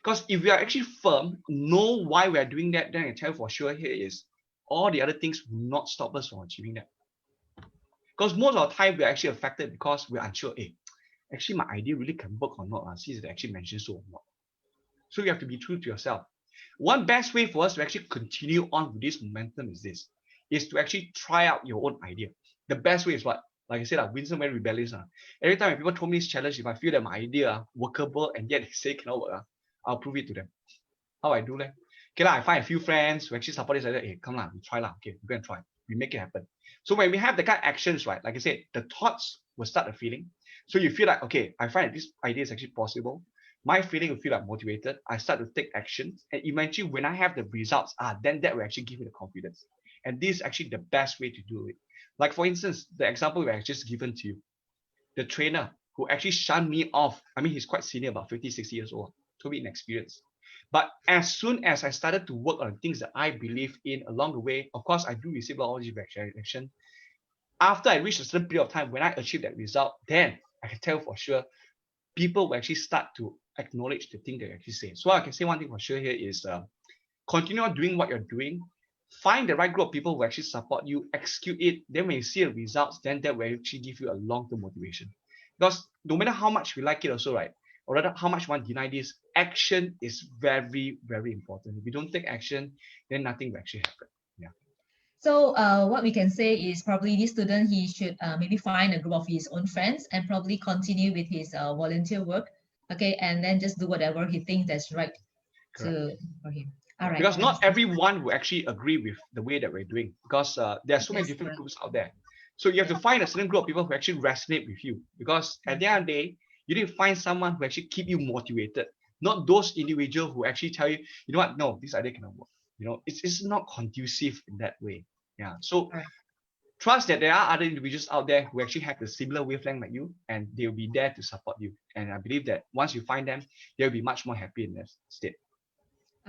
Speaker 3: Because if we are actually firm, know why we are doing that, then I can tell you for sure here is all the other things will not stop us from achieving that. Because most of the time we are actually affected because we're unsure, actually my idea really can work or not, since it actually mentions so or not. So you have to be true to yourself. One best way for us to actually continue on with this momentum is to actually try out your own idea. The best way is what? Like I said, Vincent very rebellious. Every time when people throw me this challenge, if I feel that my idea workable and yet they say cannot work, I'll prove it to them. How I do that? Okay, I find a few friends who actually support this idea. Hey, come on, we try lah. Okay, we go and try. We make it happen. So when we have the kind of actions, right, like I said, the thoughts will start the feeling. So you feel like, okay, I find that this idea is actually possible. My feeling will feel like motivated. I start to take actions. And eventually, when I have the results, then that will actually give me the confidence. And this is actually the best way to do it. Like for instance, the example I just given to you, the trainer who actually shunned me off. I mean, he's quite senior, about 50, 60 years old, told me inexperienced. But as soon as I started to work on things that I believe in along the way, of course, I do receive all these reaction. After I reach a certain period of time, when I achieve that result, then I can tell for sure people will actually start to acknowledge the thing that you actually say. So I can say one thing for sure here is continue on doing what you're doing. Find the right group of people who actually support you, execute it. Then when you see the results, then that will actually give you a long-term motivation. Because no matter how much we like it also, right? Or rather how much one deny this, action is very, very important. If you don't take action, then nothing will actually happen. Yeah.
Speaker 2: So what we can say is probably this student, he should maybe find a group of his own friends and probably continue with his volunteer work. Okay, and then just do whatever he thinks that's right for him. All right.
Speaker 3: Because not everyone will actually agree with the way that we're doing, because there are so many different groups out there. So you have to find a certain group of people who actually resonate with you, because at the end of the day, you need to find someone who actually keep you motivated, not those individuals who actually tell you, you know what, no, this idea cannot work. You know, it's not conducive in that way. Yeah. So trust that there are other individuals out there who actually have the similar wavelength like you, and they'll be there to support you. And I believe that once you find them, they'll be much more happy in that state.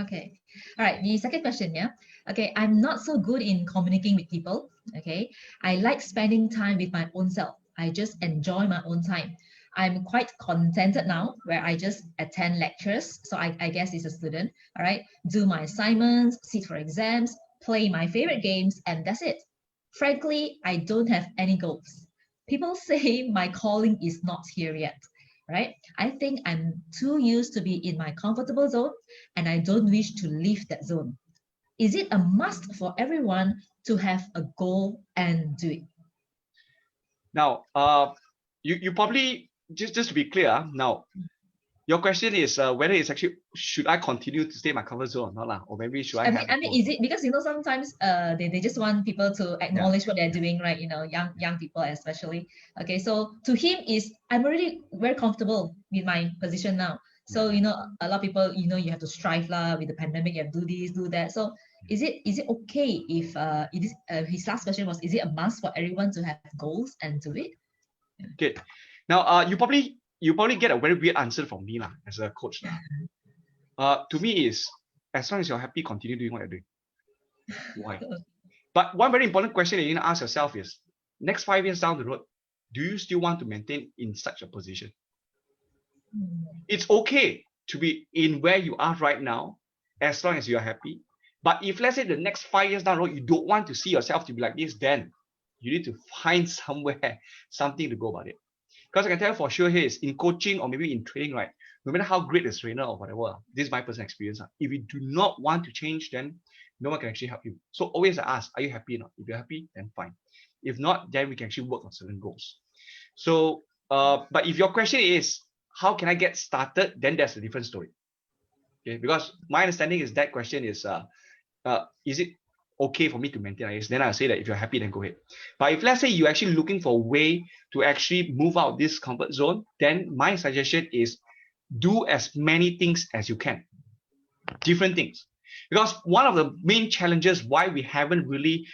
Speaker 2: Okay. All right. The second question, yeah. Okay. I'm not so good in communicating with people. Okay. I like spending time with my own self. I just enjoy my own time. I'm quite contented now where I just attend lectures. So I guess it's a student. All right. Do my assignments, sit for exams, play my favorite games, and that's it. Frankly, I don't have any goals. People say my calling is not here yet. Right? I think I'm too used to be in my comfortable zone and I don't wish to leave that zone. Is it a must for everyone to have a goal and do it?
Speaker 3: Now, you probably, just to be clear, now, your question is whether it's actually, should I continue to stay in my comfort zone or not, or maybe should I have
Speaker 2: I mean, is it because sometimes they just want people to acknowledge what they're doing, right? Young people especially. Okay, so to him is I'm already very comfortable with my position now. So a lot of people, you have to strive lah with the pandemic. You have to do this, do that. So is it okay if it is his last question was, is it a must for everyone to have goals and do it?
Speaker 3: Okay, now you probably get a very weird answer from me lah, as a coach lah. To me is, as long as you're happy, continue doing what you're doing. Why? But one very important question that you need to ask yourself is, next 5 years down the road, do you still want to maintain in such a position? It's okay to be in where you are right now, as long as you're happy. But if let's say the next 5 years down the road, you don't want to see yourself to be like this, then you need to find somewhere, something to go about it. Because I can tell you for sure here is in coaching or maybe in training, right? No matter how great the trainer or whatever, this is my personal experience. If you do not want to change, then no one can actually help you. So always ask, are you happy or not? If you're happy, then fine. If not, then we can actually work on certain goals. So, but if your question is, how can I get started? Then that's a different story. Okay, because my understanding is that question is it okay for me to maintain this? Then I'll say that if you're happy, then go ahead. But if let's say you're actually looking for a way to actually move out this comfort zone, then my suggestion is do as many things as you can. Different things. Because one of the main challenges why we haven't really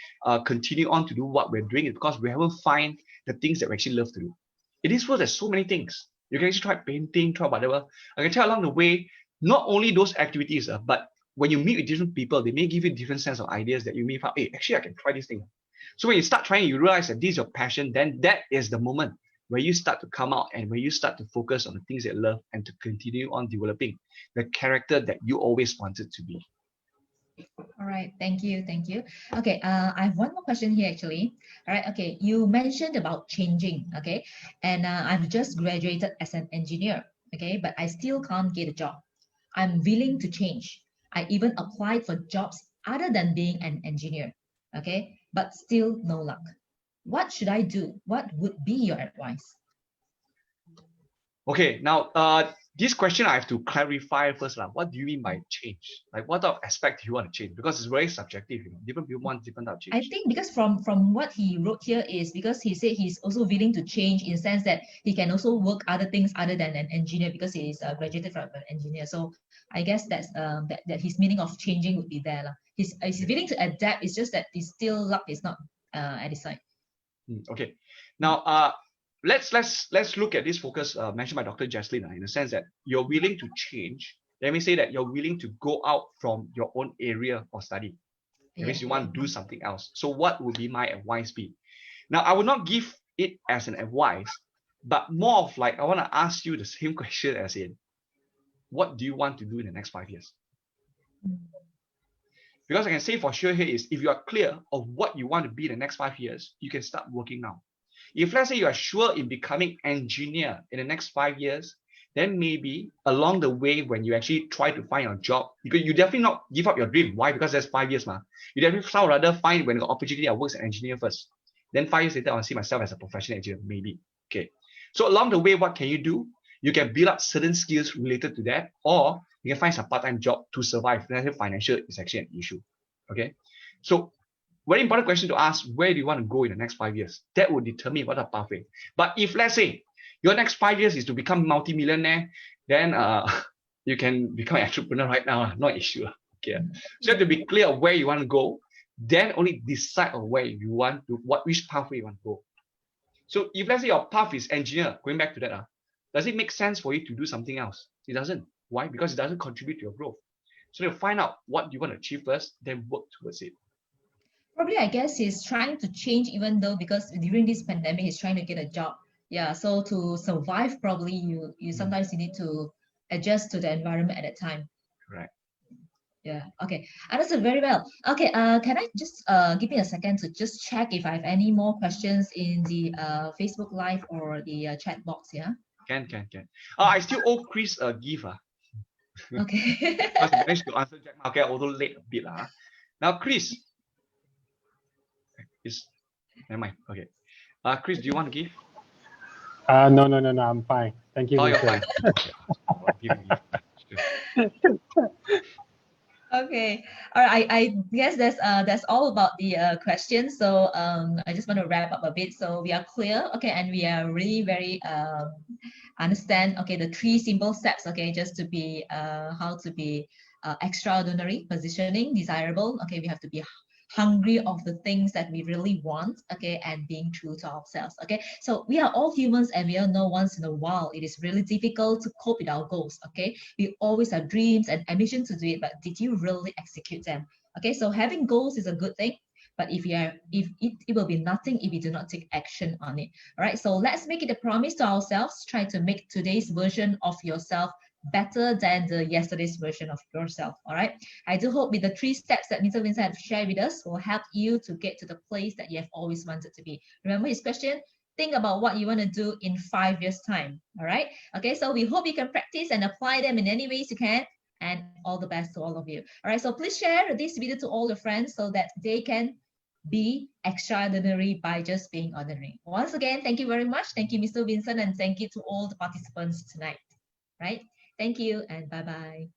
Speaker 3: continued on to do what we're doing is because we haven't found the things that we actually love to do. In this world, there's so many things. You can actually try painting, try whatever. I can tell along the way, not only those activities, but when you meet with different people, they may give you different sense of ideas that you may find, hey, actually, I can try this thing. So when you start trying, you realize that this is your passion, then that is the moment where you start to come out and where you start to focus on the things that you love and to continue on developing the character that you always wanted to be.
Speaker 2: All right, thank you. Okay, I have one more question here actually. All right, okay, you mentioned about changing, okay, and I've just graduated as an engineer, okay, but I still can't get a job. I'm willing to change. I even applied for jobs other than being an engineer, okay, but still no luck. What should I do? What would be your advice?
Speaker 3: Okay, now this question I have to clarify first. What do you mean by change? Like what type of aspect do you want to change? Because it's very subjective, different people want different type of change.
Speaker 2: I think because from what he wrote here is because he said he's also willing to change in the sense that he can also work other things other than an engineer because he is graduated from an engineer. So I guess that's that his meaning of changing would be there. He's willing to adapt. It's just that his still luck is not at his side.
Speaker 3: Okay, now let's look at this focus mentioned by Dr. Jaslyn in the sense that you're willing to change, Let me say that you're willing to go out from your own area of study. That means you want to do something else. So what would be my advice be? Now, I will not give it as an advice, but more of like, I want to ask you the same question as in, what do you want to do in the next 5 years? Because I can say for sure here is, if you are clear of what you want to be in the next 5 years, you can start working now. If let's say you are sure in becoming engineer in the next 5 years, then maybe along the way when you actually try to find a job, because you definitely not give up your dream. Why? Because that's 5 years, You definitely sound rather find when the opportunity I work as an engineer first. Then 5 years later, I want to see myself as a professional engineer, maybe. Okay. So along the way, what can you do? You can build up certain skills related to that, or you can find some part-time job to survive. Then financial is actually an issue. Okay. So very important question to ask, where do you want to go in the next 5 years? That would determine what a pathway. But if let's say your next 5 years is to become multi-millionaire, then you can become an entrepreneur right now, not issue. Okay. So you have to be clear of where you want to go, then only decide on where you want to, which pathway you want to go. So if let's say your path is engineer, going back to that, does it make sense for you to do something else? It doesn't. Why? Because it doesn't contribute to your growth. So you find out what you want to achieve first, then work towards it.
Speaker 2: Probably, I guess he's trying to change, even though because during this pandemic, he's trying to get a job. Yeah, so to survive, probably you sometimes you need to adjust to the environment at that time.
Speaker 3: Right.
Speaker 2: Yeah. Okay. Understood very well. Okay. Can I just give me a second to just check if I have any more questions in the Facebook Live or the chat box? Yeah.
Speaker 3: Can. I still owe Chris a gift.
Speaker 2: Okay.
Speaker 3: Because he managed to answer Jack Ma. Okay, although late a bit. Now, Chris. Never mind. Okay. Chris, do you want to give?
Speaker 4: No, I'm fine. Thank you.
Speaker 3: Oh, you're fine. Okay. Well, give me.
Speaker 2: Okay. All right. I guess that's all about the questions. So I just want to wrap up a bit. So we are clear. Okay, and we are really very understand. Okay, the 3 simple steps. Okay, just to be how to be extraordinary, positioning, desirable. Okay, we have to be hungry of the things that we really want, okay, and being true to ourselves, okay. So we are all humans, and we all know once in a while it is really difficult to cope with our goals, okay. We always have dreams and ambitions to do it, but did you really execute them? Okay, so having goals is a good thing, but if it will be nothing if you do not take action on it. All right, so let's make it a promise to ourselves. Try to make today's version of yourself better than the yesterday's version of yourself. All right, I do hope with the 3 steps that Mr. Vincent have shared with us will help you to get to the place that you have always wanted to be. Remember his question? Think about what you want to do in 5 years time. All right, okay, so we hope you can practice and apply them in any ways you can, and all the best to all of you. All right, so please share this video to all your friends so that they can be extraordinary by just being ordinary. Once again, thank you very much. Thank you, Mr. Vincent, and thank you to all the participants tonight. Right? Thank you, and bye-bye.